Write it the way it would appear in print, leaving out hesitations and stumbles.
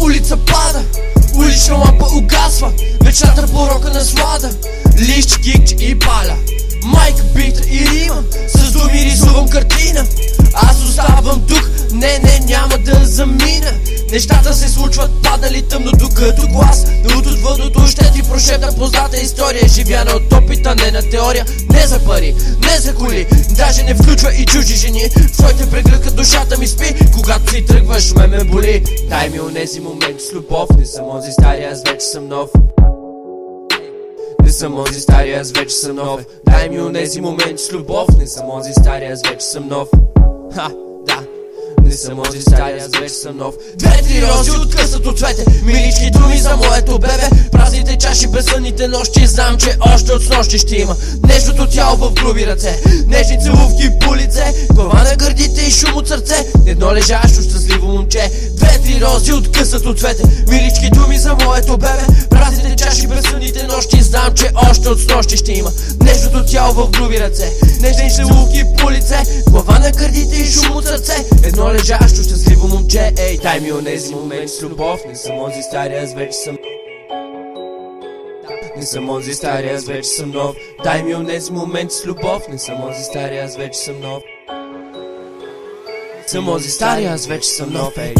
улица пада, улична лампа угасва, мечтата порока на слада, лище, гигче и паля, майка бита и рима, с думи рисувам картина. Аз оставам тук, не, няма да замина. Нещата се случват паднали тъмно, докато глас от въдото ще ти прошепна позната история, живяна от опита, не на теория. Не за пари, не за коли, даже не включва и чужди жени. В твоите преглъка душата ми спи, когато си тръгваш ме боли. Дай ми онези моменти с любов, не съм онзи стари, аз вече съм нов. Не съм онзи стари, аз вече съм нов. Дай ми онези моменти с любов, не съм онзи стари, аз вече съм нов. Ха, да, не съм онзи стари, аз вече съм нов. Две-три рози откъсат от цвете, милички думи за моето бебе. Празните чаши, безсънните нощи, знам, че още от снощи ще има нежното тяло в груби ръце, нежни целувки по лице, глава на гърдите и шум от сърце, едно лежащо щастливо момче. Две-три рози откъсат от цвете, милички думи за моето бебе. Празните чаши, безсънните нощи, знам, че още от снощи ще има нежното тяло в груби ръце, нежни целувки по лице, глава на гърдите и шум от сърце, едно лежащо щастливо момче. Ей, дай ми онези моменти с любов, не съм онзи стари, аз вече съм. Не съм онзи стари, аз вече съм нов. Дай ми онези моменти с любов, не съм онзи стари, аз вече съм нов. Не съм онзи стари, аз вече съм нов. Ей.